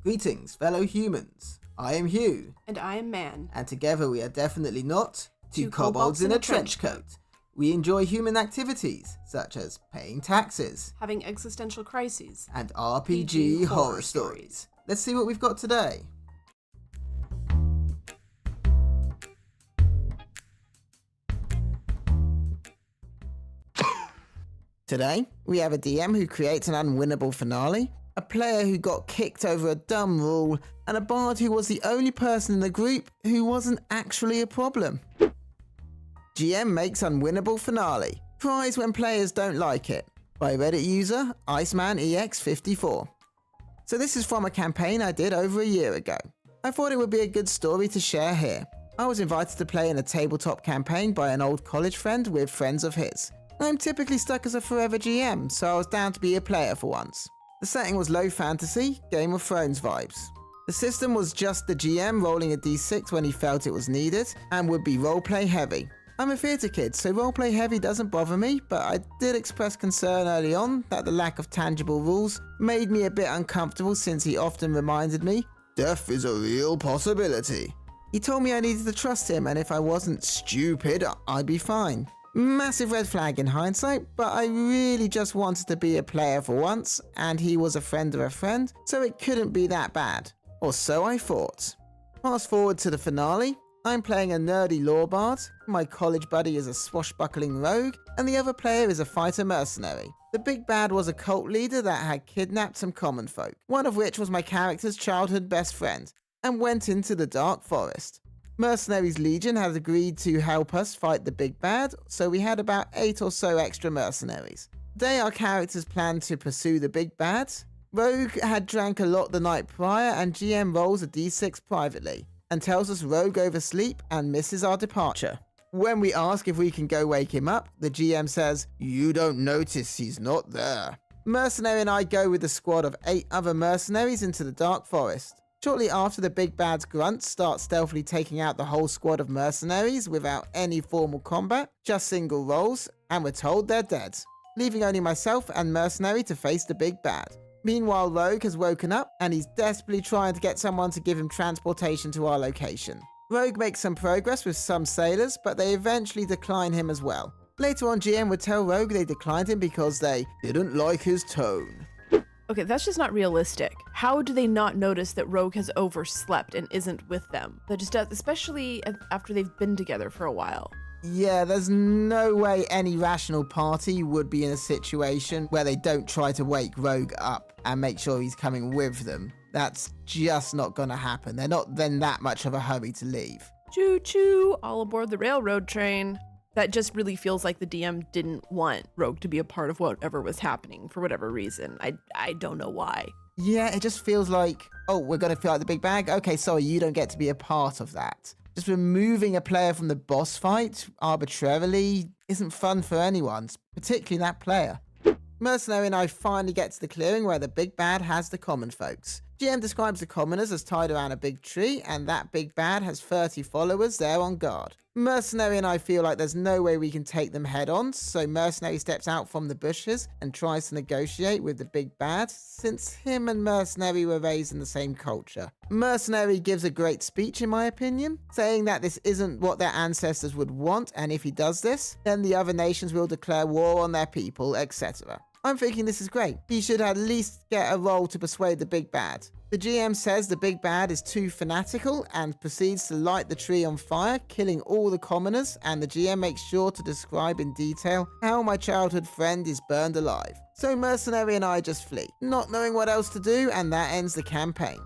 Greetings, fellow humans. I am Hugh. And I am Man. And together we are definitely not two kobolds in a trench coat. We enjoy human activities, such as paying taxes, having existential crises, and RPG horror stories. Let's see what we've got today. Today, we have a DM who creates an unwinnable finale, a player who got kicked over a dumb rule, and a bard who was the only person in the group who wasn't actually a problem. GM makes unwinnable finale. Prize when players don't like it. By Reddit user IcemanEX54. So this is from a campaign I did over a year ago. I thought it would be a good story to share here. I was invited to play in a tabletop campaign by an old college friend with friends of his. I'm typically stuck as a forever GM, so I was down to be a player for once. The setting was low fantasy, Game of Thrones vibes. The system was just the GM rolling a d6 when he felt it was needed, and would be roleplay heavy. I'm a theatre kid, so roleplay heavy doesn't bother me, but I did express concern early on that the lack of tangible rules made me a bit uncomfortable, since he often reminded me, death is a real possibility. He told me I needed to trust him, and if I wasn't stupid, I'd be fine. Massive red flag in hindsight, but I really just wanted to be a player for once, and he was a friend of a friend, so it couldn't be that bad. Or so I thought. Fast forward to the finale. I'm playing a nerdy lore bard, my college buddy is a swashbuckling rogue, and the other player is a fighter mercenary. The big bad was a cult leader that had kidnapped some common folk, one of which was my character's childhood best friend, and went into the Dark Forest. Mercenaries Legion had agreed to help us fight the big bad, so we had about 8 or so extra mercenaries. Today our characters planned to pursue the big bad. Rogue had drank a lot the night prior, and GM rolls a d6 privately, and tells us Rogue oversleep and misses our departure. When we ask if we can go wake him up, the GM says, "You don't notice he's not there." Mercenary and I go with a squad of 8 other mercenaries into the Dark Forest. Shortly after, the big bad's grunts start stealthily taking out the whole squad of mercenaries without any formal combat, just single rolls, and we're told they're dead, leaving only myself and mercenary to face the big bad. Meanwhile, Rogue has woken up and he's desperately trying to get someone to give him transportation to our location. Rogue makes some progress with some sailors, but they eventually decline him as well. Later on, GM would tell Rogue they declined him because they didn't like his tone. Okay, that's just not realistic. How do they not notice that Rogue has overslept and isn't with them? That just does, especially after they've been together for a while. Yeah, there's no way any rational party would be in a situation where they don't try to wake Rogue up and make sure he's coming with them. That's just not gonna happen. They're not then that much of a hurry to leave. Choo-choo, all aboard the railroad train. That just really feels like the DM didn't want Rogue to be a part of whatever was happening for whatever reason. I don't know why. Yeah, it just feels like, oh, we're gonna feel like the big bag? Okay, sorry, you don't get to be a part of that. Just removing a player from the boss fight arbitrarily isn't fun for anyone, particularly that player. Mercenary and I finally get to the clearing where the big bad has the common folks. GM describes the commoners as tied around a big tree, and that big bad has 30 followers there on guard. Mercenary and I feel like there's no way we can take them head on, so Mercenary steps out from the bushes and tries to negotiate with the big bad, since him and Mercenary were raised in the same culture. Mercenary gives a great speech in my opinion, saying that this isn't what their ancestors would want, and if he does this, then the other nations will declare war on their people, etc. I'm thinking this is great. He should at least get a role to persuade the big bad. The GM says the big bad is too fanatical and proceeds to light the tree on fire, killing all the commoners, and the GM makes sure to describe in detail how my childhood friend is burned alive. So Mercenary and I just flee, not knowing what else to do, and that ends the campaign.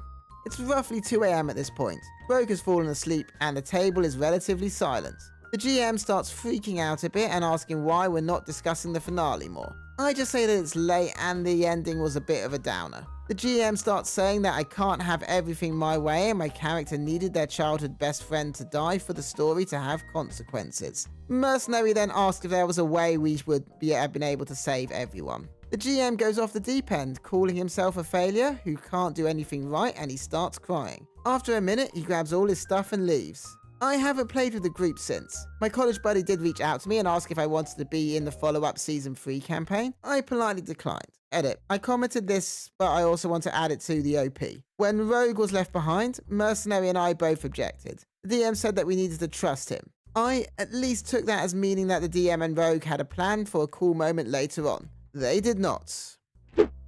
It's roughly 2 AM at this point. Rogue has fallen asleep and the table is relatively silent. The GM starts freaking out a bit and asking why we're not discussing the finale more. I just say that it's late and the ending was a bit of a downer. The GM starts saying that I can't have everything my way and my character needed their childhood best friend to die for the story to have consequences. Mercenary then asks if there was a way we would have been able to save everyone. The GM goes off the deep end, calling himself a failure who can't do anything right, and he starts crying. After a minute, he grabs all his stuff and leaves. I haven't played with the group since. My college buddy did reach out to me and ask if I wanted to be in the follow-up Season 3 campaign. I politely declined. Edit. I commented this, but I also want to add it to the OP. When Rogue was left behind, Mercenary and I both objected. The DM said that we needed to trust him. I at least took that as meaning that the DM and Rogue had a plan for a cool moment later on. They did not.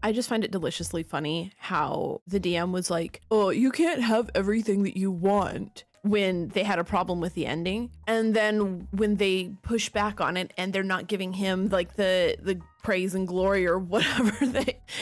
I just find it deliciously funny how the DM was like, oh, you can't have everything that you want, when they had a problem with the ending. And then when they push back on it and they're not giving him like the praise and glory or whatever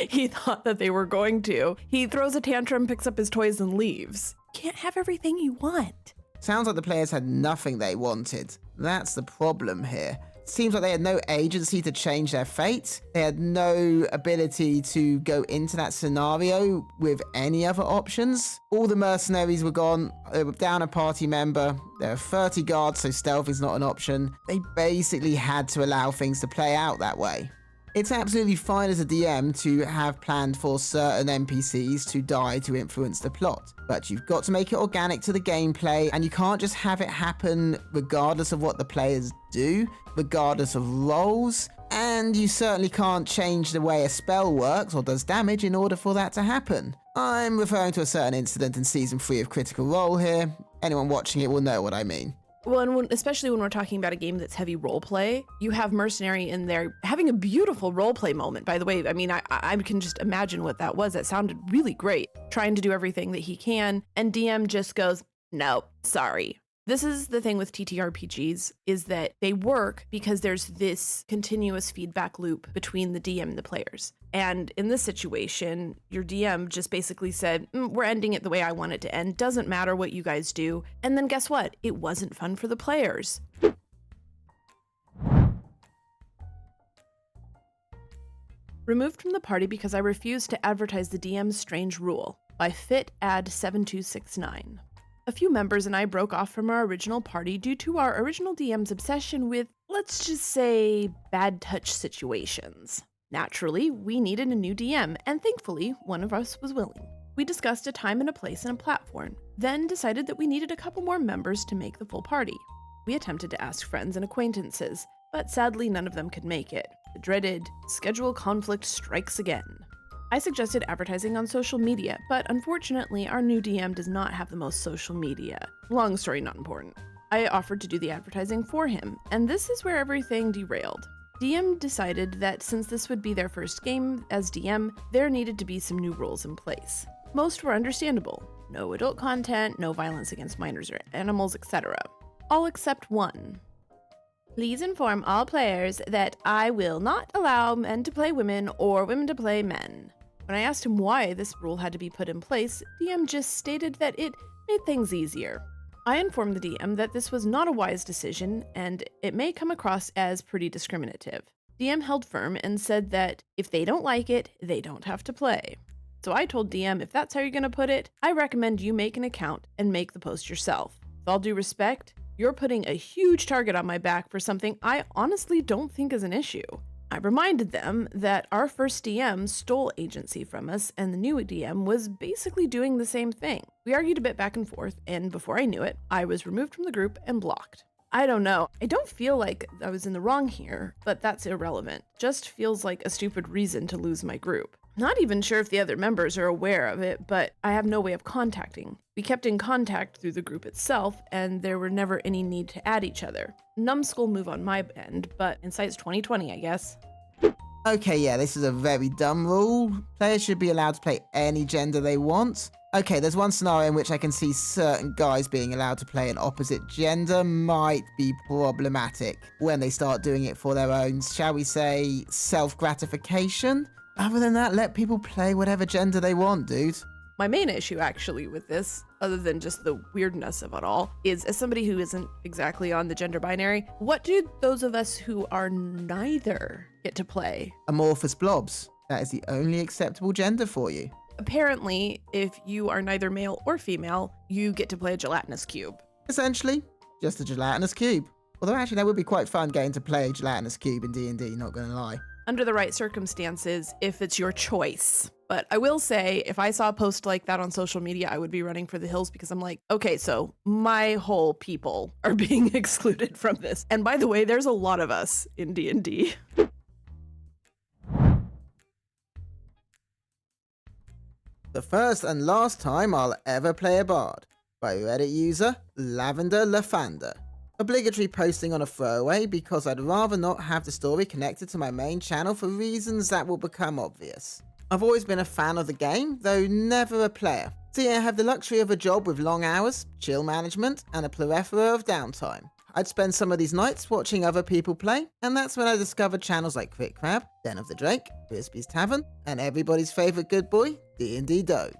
he thought that they were going to, he throws a tantrum, picks up his toys and leaves. Can't have everything you want. Sounds like the players had nothing they wanted. That's the problem here. Seems like they had no agency to change their fate. They had no ability to go into that scenario with any other options. All the mercenaries were gone. They were down a party member. There are 30 guards, so stealth is not an option. They basically had to allow things to play out that way. It's absolutely fine as a DM to have planned for certain NPCs to die to influence the plot, but you've got to make it organic to the gameplay, and you can't just have it happen regardless of what the players do, regardless of roles, and you certainly can't change the way a spell works or does damage in order for that to happen. I'm referring to a certain incident in Season 3 of Critical Role here. Anyone watching it will know what I mean. Well, and especially when we're talking about a game that's heavy roleplay, you have Mercenary in there having a beautiful roleplay moment, by the way. I mean, I can just imagine what that was. That sounded really great, trying to do everything that he can. And DM just goes, no, sorry. This is the thing with TTRPGs, is that they work because there's this continuous feedback loop between the DM and the players. And in this situation, your DM just basically said, we're ending it the way I want it to end. Doesn't matter what you guys do. And then guess what? It wasn't fun for the players. Removed from the party because I refused to advertise the DM's strange rule by FitAd7269. A few members and I broke off from our original party due to our original DM's obsession with, let's just say, bad touch situations. Naturally, we needed a new DM, and thankfully, one of us was willing. We discussed a time and a place and a platform, then decided that we needed a couple more members to make the full party. We attempted to ask friends and acquaintances, but sadly none of them could make it. The dreaded schedule conflict strikes again. I suggested advertising on social media, but unfortunately our new DM does not have the most social media. Long story, not important. I offered to do the advertising for him, and this is where everything derailed. DM decided that since this would be their first game as DM, there needed to be some new rules in place. Most were understandable. No adult content, no violence against minors or animals, etc. All except one. Please inform all players that I will not allow men to play women or women to play men. When I asked him why this rule had to be put in place, DM just stated that it made things easier. I informed the DM that this was not a wise decision and it may come across as pretty discriminative. DM held firm and said that if they don't like it, they don't have to play. So I told DM if that's how you're going to put it, I recommend you make an account and make the post yourself. With all due respect, you're putting a huge target on my back for something I honestly don't think is an issue. I reminded them that our first DM stole agency from us and the new DM was basically doing the same thing. We argued a bit back and forth, and before I knew it, I was removed from the group and blocked. I don't know. I don't feel like I was in the wrong here, but that's irrelevant. Just feels like a stupid reason to lose my group. Not even sure if the other members are aware of it, but I have no way of contacting. We kept in contact through the group itself, and there were never any need to add each other. Numbskull move on my end, but hindsight's 2020, I guess. Okay, yeah, this is a very dumb rule. Players should be allowed to play any gender they want. Okay, there's one scenario in which I can see certain guys being allowed to play an opposite gender might be problematic when they start doing it for their own, shall we say, self-gratification. Other than that, let people play whatever gender they want, dude. My main issue actually with this, other than just the weirdness of it all, is as somebody who isn't exactly on the gender binary, what do those of us who are neither get to play? Amorphous blobs. That is the only acceptable gender for you. Apparently, if you are neither male or female, you get to play a gelatinous cube. Essentially, just a gelatinous cube. Although actually that would be quite fun getting to play a gelatinous cube in D&D, not gonna lie. Under the right circumstances, if it's your choice. But I will say, if I saw a post like that on social media, I would be running for the hills because I'm like, okay, so my whole people are being excluded from this. And by the way, there's a lot of us in D&D. The first and last time I'll ever play a bard, by Reddit user Lavender Lafander. Obligatory posting on a throwaway because I'd rather not have the story connected to my main channel for reasons that will become obvious. I've always been a fan of the game, though never a player. So yeah, I have the luxury of a job with long hours, chill management, and a plethora of downtime. I'd spend some of these nights watching other people play, and that's when I discovered channels like Crit Crab, Den of the Drake, Crispy's Tavern, and everybody's favourite good boy, D&D Doge.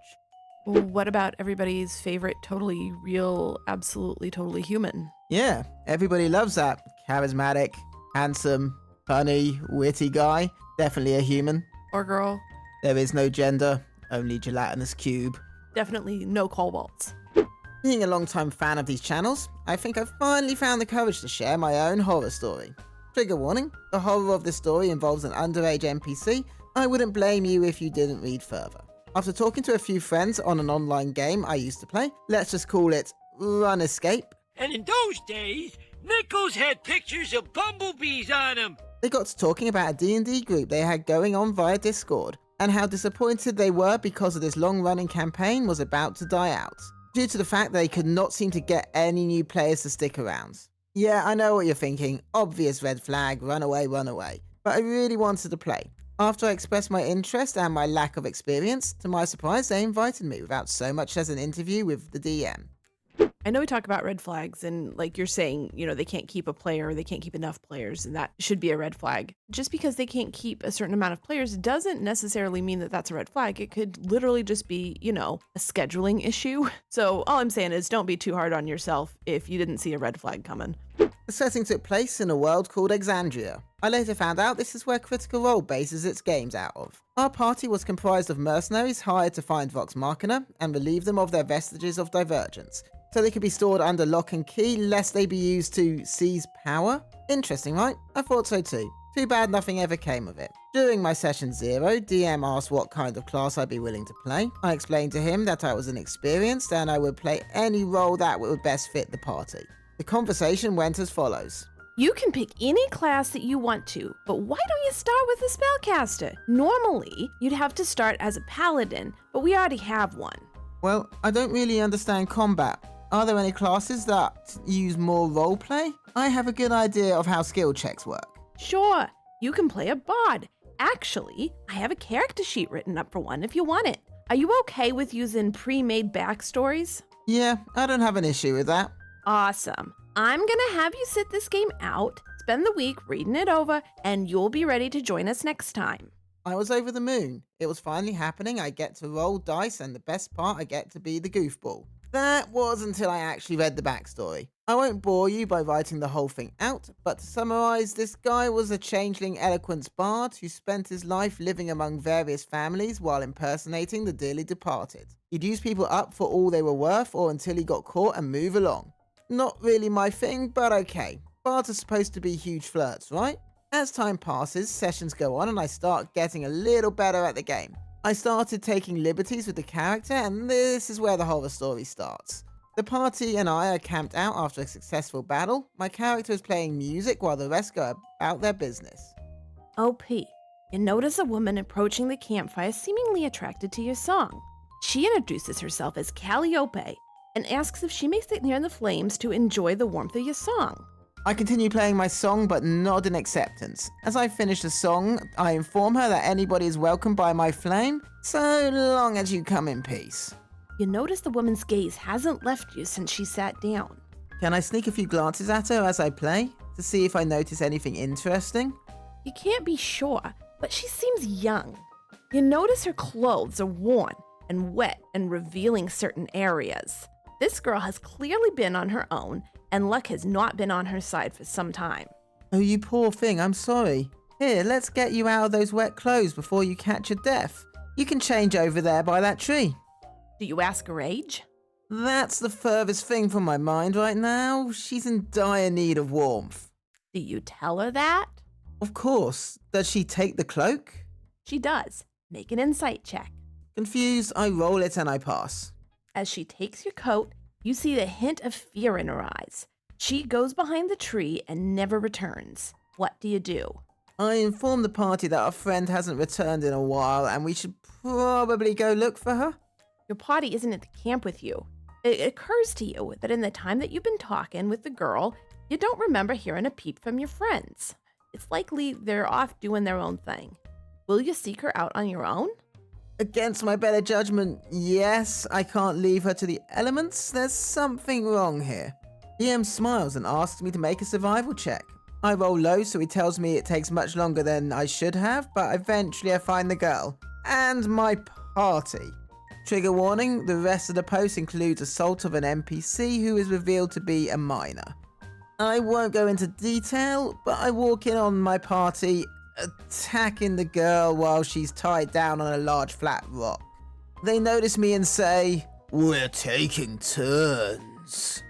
What about everybody's favorite totally real, absolutely totally human? Yeah, everybody loves that charismatic, handsome, funny, witty guy. Definitely a human. Or girl? There is no gender, only gelatinous cube. Definitely no Kobolds. Being a long-time fan of these channels, I think I've finally found the courage to share my own horror story. Trigger warning, the horror of this story involves an underage NPC. I wouldn't blame you if you didn't read further. After talking to a few friends on an online game I used to play, let's just call it Run Escape. And in those days, Nickels had pictures of bumblebees on them. They got to talking about a D&D group they had going on via Discord, and how disappointed they were because of this long-running campaign was about to die out, due to the fact they could not seem to get any new players to stick around. Yeah, I know what you're thinking, obvious red flag, run away, but I really wanted to play. After I expressed my interest and my lack of experience, to my surprise they invited me without so much as an interview with the DM. I know we talk about red flags and like you're saying, they can't keep a player or they can't keep enough players and that should be a red flag. Just because they can't keep a certain amount of players doesn't necessarily mean that that's a red flag. It could literally just be, a scheduling issue. So all I'm saying is don't be too hard on yourself if you didn't see a red flag coming. The setting took place in a world called Exandria. I later found out this is where Critical Role bases its games out of. Our party was comprised of mercenaries hired to find Vox Machina and relieve them of their vestiges of divergence, so they could be stored under lock and key lest they be used to seize power. Interesting, right? I thought so too. Too bad nothing ever came of it. During my session 0, DM asked what kind of class I'd be willing to play. I explained to him that I was inexperienced and I would play any role that would best fit the party. The conversation went as follows. You can pick any class that you want to, but why don't you start with a spellcaster? Normally, you'd have to start as a paladin, but we already have one. Well, I don't really understand combat. Are there any classes that use more roleplay? I have a good idea of how skill checks work. Sure, you can play a bard. Actually, I have a character sheet written up for one if you want it. Are you okay with using pre-made backstories? Yeah, I don't have an issue with that. Awesome. I'm gonna have you sit this game out, spend the week reading it over, and you'll be ready to join us next time. I was over the moon. It was finally happening. I get to roll dice, and the best part, I get to be the goofball. That was until I actually read the backstory. I won't bore you by writing the whole thing out, but to summarize, this guy was a changeling eloquence bard who spent his life living among various families while impersonating the dearly departed. He'd use people up for all they were worth or until he got caught and move along. Not really my thing, but okay. Bards are supposed to be huge flirts, right? As time passes, sessions go on and I start getting a little better at the game. I started taking liberties with the character, and this is where the horror story starts. The party and I are camped out after a successful battle. My character is playing music while the rest go about their business. OP, you notice a woman approaching the campfire seemingly attracted to your song. She introduces herself as Calliope and asks if she may sit near the flames to enjoy the warmth of your song. I continue playing my song but nod in acceptance. As I finish the song, I inform her that anybody is welcome by my flame, so long as you come in peace. You notice the woman's gaze hasn't left you since she sat down. Can I sneak a few glances at her as I play, to see if I notice anything interesting? You can't be sure, but she seems young. You notice her clothes are worn and wet and revealing certain areas. This girl has clearly been on her own, and luck has not been on her side for some time. Oh, you poor thing, I'm sorry. Here, let's get you out of those wet clothes before you catch a death. You can change over there by that tree. Do you ask her age? That's the furthest thing from my mind right now. She's in dire need of warmth. Do you tell her that? Of course. Does she take the cloak? She does. Make an insight check. Confused, I roll it and I pass. As she takes your coat, you see the hint of fear in her eyes. She goes behind the tree and never returns. What do you do? I inform the party that our friend hasn't returned in a while and we should probably go look for her. Your party isn't at the camp with you. It occurs to you that in the time that you've been talking with the girl, you don't remember hearing a peep from your friends. It's likely they're off doing their own thing. Will you seek her out on your own? Against my better judgment, yes, I can't leave her to the elements. There's something wrong here. DM smiles and asks me to make a survival check. I roll low, so he tells me it takes much longer than I should have, but eventually I find the girl. And my party. Trigger warning, the rest of the post includes assault of an NPC who is revealed to be a minor. I won't go into detail, but I walk in on my party, attacking the girl while she's tied down on a large flat rock. They notice me and say, "We're taking turns."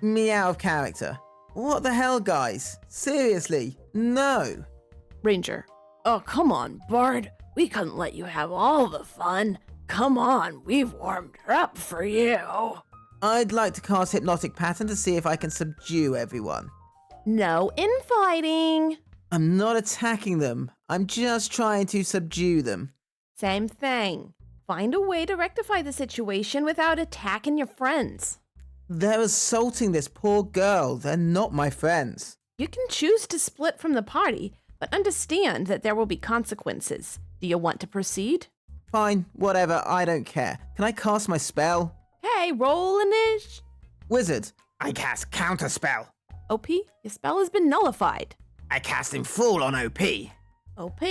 Me out of character. What the hell, guys? Seriously, no. Ranger. Oh, come on, Bard. We couldn't let you have all the fun. Come on, we've warmed her up for you. I'd like to cast Hypnotic Pattern to see if I can subdue everyone. No infighting. I'm not attacking them. I'm just trying to subdue them. Same thing. Find a way to rectify the situation without attacking your friends. They're assaulting this poor girl. They're not my friends. You can choose to split from the party, but understand that there will be consequences. Do you want to proceed? Fine, whatever, I don't care. Can I cast my spell? Hey, roll initiative. Wizard. I cast Counterspell. OP, your spell has been nullified. I cast in full on OP. OP,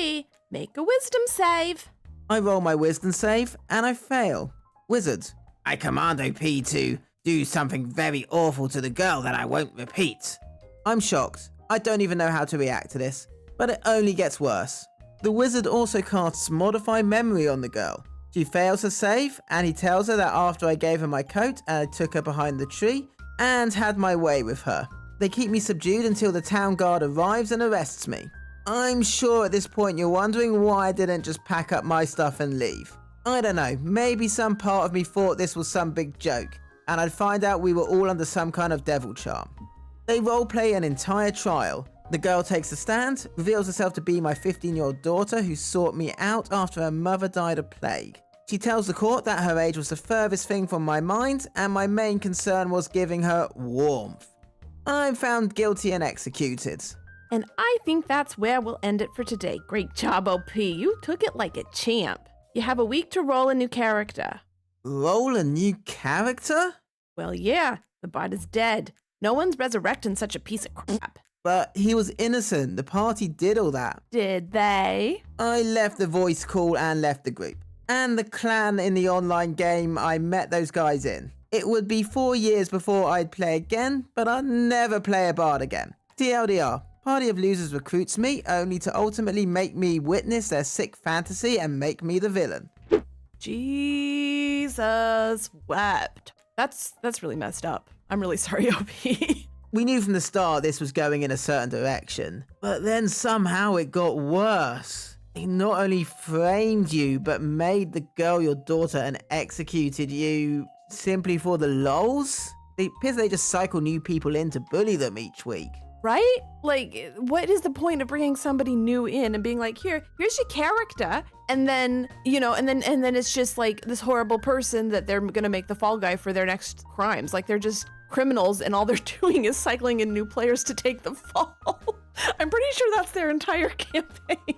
make a wisdom save. I roll my wisdom save, and I fail. Wizard. I command OP to do something very awful to the girl that I won't repeat. I'm shocked. I don't even know how to react to this, but it only gets worse. The wizard also casts Modify Memory on the girl. She fails her save, and he tells her that after I gave her my coat and I took her behind the tree and had my way with her. They keep me subdued until the town guard arrives and arrests me. I'm sure at this point you're wondering why I didn't just pack up my stuff and leave. I don't know, maybe some part of me thought this was some big joke, and I'd find out we were all under some kind of devil charm. They roleplay an entire trial. The girl takes a stand, reveals herself to be my 15-year-old daughter who sought me out after her mother died of plague. She tells the court that her age was the furthest thing from my mind, and my main concern was giving her warmth. I'm found guilty and executed. And I think that's where we'll end it for today. Great job, OP. You took it like a champ. You have a week to roll a new character. Roll a new character? Well, yeah, the bot is dead. No one's resurrecting such a piece of crap. But he was innocent. The party did all that. Did they? I left the voice call and left the group. And the clan in the online game I met those guys in. It would be 4 years before I'd play again, but I'd never play a bard again. TLDR, Party of Losers recruits me only to ultimately make me witness their sick fantasy and make me the villain. Jesus wept. That's really messed up. I'm really sorry, OP. We knew from the start this was going in a certain direction, but then somehow it got worse. He not only framed you, but made the girl your daughter and executed you simply for the lols? They just cycle new people in to bully them each week. Right? Like, what is the point of bringing somebody new in and being like, here's your character, and then, and then it's just like this horrible person that they're gonna make the fall guy for their next crimes. Like, they're just criminals, and all they're doing is cycling in new players to take the fall. I'm pretty sure that's their entire campaign.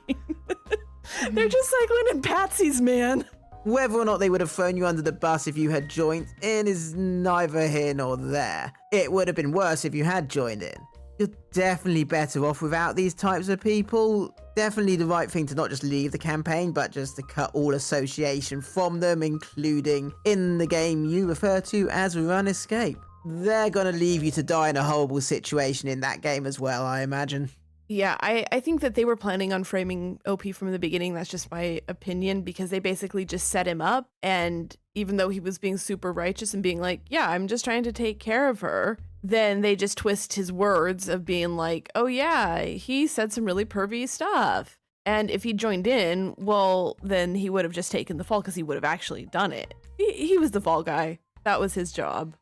They're just cycling in patsies, man. Whether or not they would have thrown you under the bus if you had joined in is neither here nor there. It would have been worse if you had joined in. You're definitely better off without these types of people. Definitely the right thing to not just leave the campaign, but just to cut all association from them, including in the game you refer to as Run Escape. They're gonna leave you to die in a horrible situation in that game as well, I imagine. Yeah, I think that they were planning on framing OP from the beginning. That's just my opinion, because they basically just set him up. And even though he was being super righteous and being like, yeah, I'm just trying to take care of her, then they just twist his words of being like, oh yeah, he said some really pervy stuff. And if he joined in, well, then he would have just taken the fall because he would have actually done it. He was the fall guy. That was his job.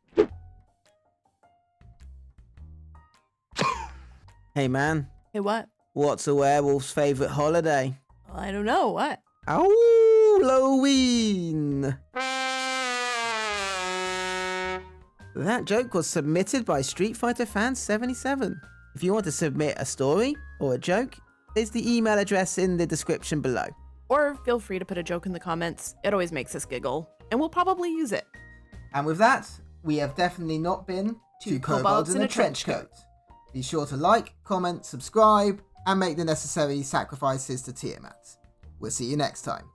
Hey man, Hey, what? what's a werewolf's favourite holiday? Well, I don't know. What? Oh, Halloween! That joke was submitted by Street Fighter Fan 77. If you want to submit a story or a joke, there's the email address in the description below. Or feel free to put a joke in the comments. It always makes us giggle, and we'll probably use it. And with that, we have definitely not been two kobolds in a trench coat. Be sure to like, comment, subscribe, and make the necessary sacrifices to Tiamat. We'll see you next time.